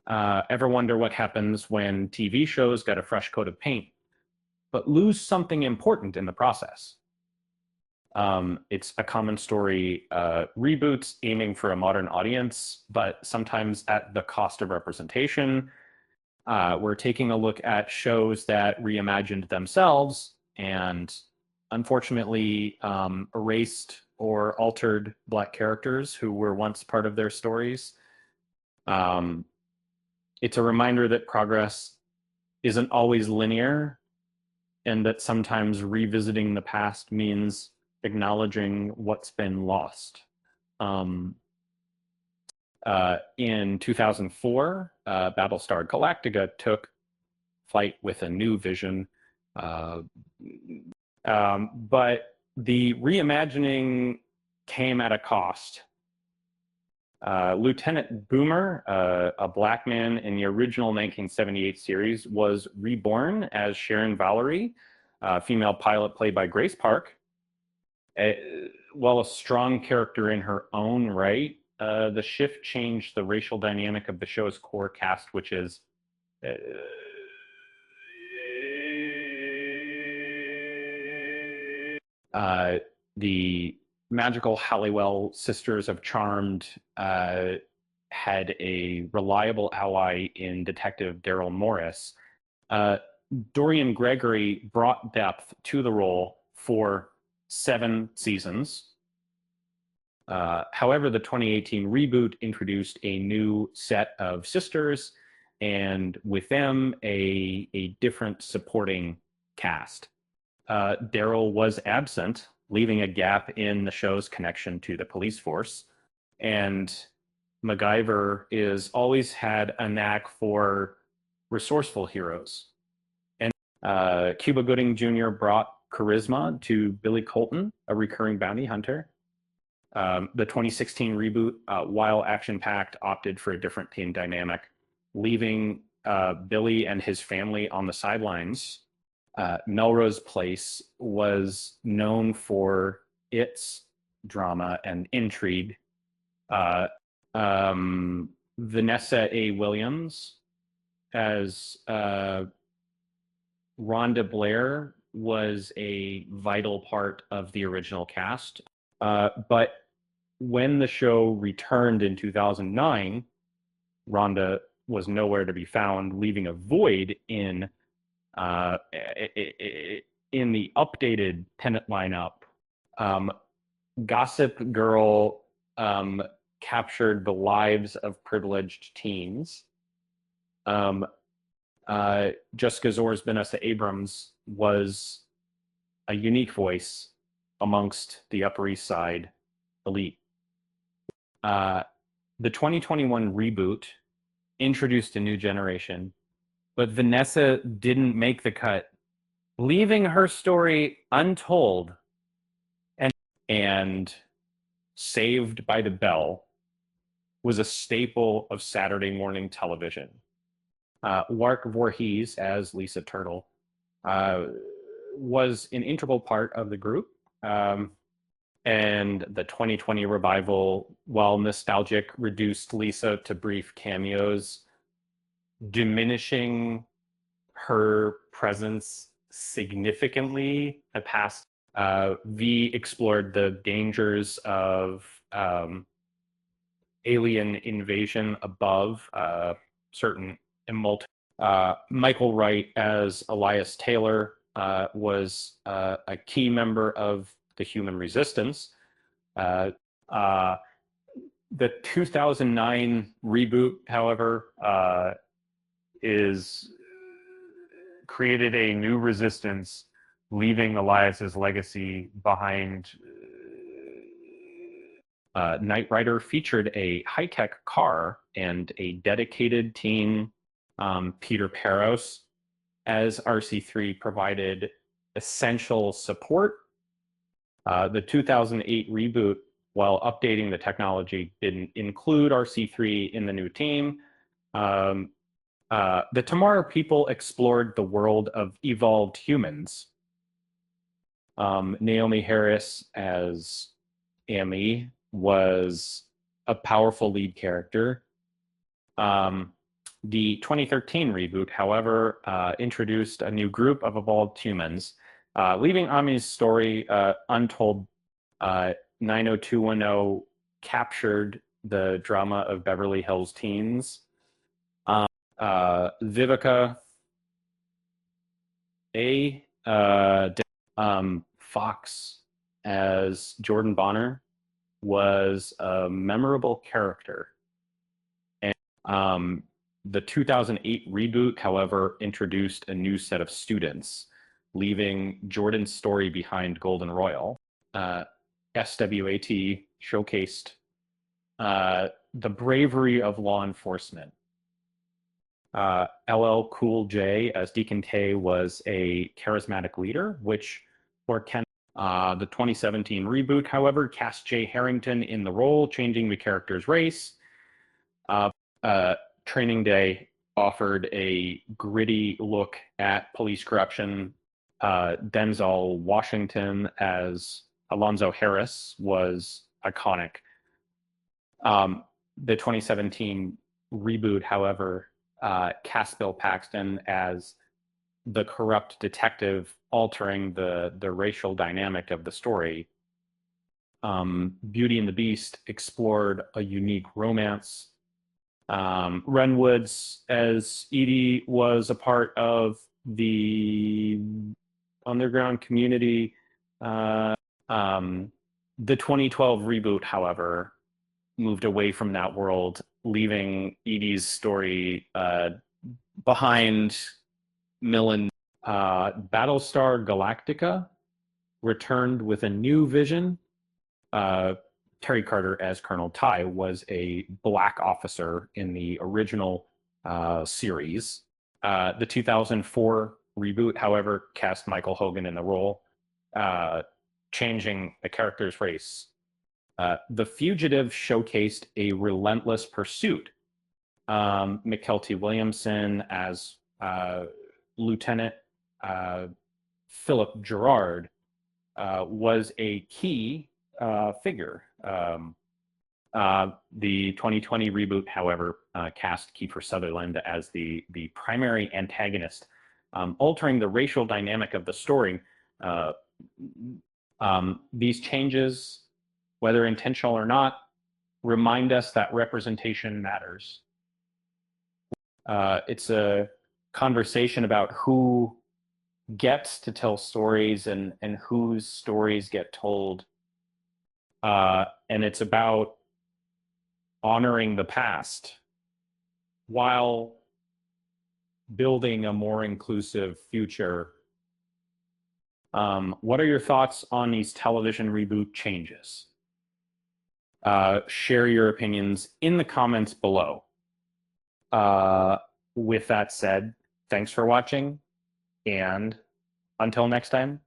Ever wonder what happens when TV shows get a fresh coat of paint, but lose something important in the process? It's a common story. Reboots aiming for a modern audience, but sometimes at the cost of representation. We're taking a look at shows that reimagined themselves and unfortunately erased or altered Black characters who were once part of their stories. Um, it's a reminder that progress isn't always linear and that sometimes revisiting the past means acknowledging what's been lost. Um, in 2004, Battlestar Galactica took flight with a new vision. Uh, but the reimagining came at a cost. Lieutenant Boomer, a black man in the original 1978 series, was reborn as Sharon Valerie, a female pilot played by Grace Park. Uh, while a strong character in her own right, the shift changed the racial dynamic of the show's core cast, which is uh, uh, the magical Halliwell Sisters of Charmed had a reliable ally in Detective Daryl Morris. Uh, Dorian Gregory brought depth to the role for 7 seasons. However, the 2018 reboot introduced a new set of sisters and with them a different supporting cast. Daryl was absent, leaving a gap in the show's connection to the police force. And MacGyver is always had a knack for resourceful heroes. And Cuba Gooding Jr. brought charisma to Billy Colton, a recurring bounty hunter. The 2016 reboot, while action-packed, opted for a different team dynamic, leaving Billy and his family on the sidelines. Melrose Place was known for its drama and intrigue. Uh, Vanessa A. Williams as Rhonda Blair was a vital part of the original cast. But when the show returned in 2009, Rhonda was nowhere to be found, leaving a void uh, in the updated Tenet lineup. Um, Gossip Girl captured the lives of privileged teens. Um, Jessica Zohr's Vanessa Abrams was a unique voice amongst the Upper East Side elite. The 2021 reboot introduced a new generation, but Vanessa didn't make the cut, leaving her story untold and Saved by the Bell was a staple of Saturday morning television. Wark Voorhees as Lisa Turtle was an integral part of the group. And the 2020 revival, while nostalgic, reduced Lisa to brief cameos, diminishing her presence significantly. V explored the dangers of alien invasion above certain immolted. Michael Wright as Elias Taylor was a key member of the Human Resistance. The 2009 reboot, however, is created a new resistance, leaving Elias's legacy behind. Knight Rider featured a high-tech car and a dedicated teen, Peter Peros, as RC3 provided essential support. The 2008 reboot, while updating the technology, didn't include RC3 in the new team. The Tomorrow People explored the world of evolved humans. Naomi Harris as Amy was a powerful lead character. The 2013 reboot, however, introduced a new group of evolved humans, leaving Ami's story untold. 90210 captured the drama of Beverly Hills teens. Vivica A. Fox as Jordan Bonner was a memorable character. And the 2008 reboot, however, introduced a new set of students, leaving Jordan's story behind Golden Royal. SWAT showcased the bravery of law enforcement. LL Cool J as Deacon Tay was a charismatic leader, which for Ken, the 2017 reboot, however, cast Jay Harrington in the role, changing the character's race. Training Day offered a gritty look at police corruption. Denzel Washington as Alonzo Harris was iconic. The 2017 reboot, however, cast Bill Paxton as the corrupt detective, altering the racial dynamic of the story. Beauty and the Beast explored a unique romance. Ren Woods as Edie was a part of the underground community. The 2012 reboot, however, moved away from that world, leaving Edie's story behind Millen. Battlestar Galactica returned with a new vision. Terry Carter as Colonel Ty was a black officer in the original series. The 2004 reboot, however, cast Michael Hogan in the role, changing the character's race. The Fugitive showcased a relentless pursuit. McKelty Williamson as Lieutenant Philip Gerard was a key figure. The 2020 reboot, however, cast Kiefer Sutherland as the primary antagonist, altering the racial dynamic of the story. These changes, whether intentional or not, remind us that representation matters. It's a conversation about who gets to tell stories and whose stories get told. And it's about honoring the past while building a more inclusive future. What are your thoughts on these television reboot changes? Share your opinions in the comments below. With that said, thanks for watching, and until next time,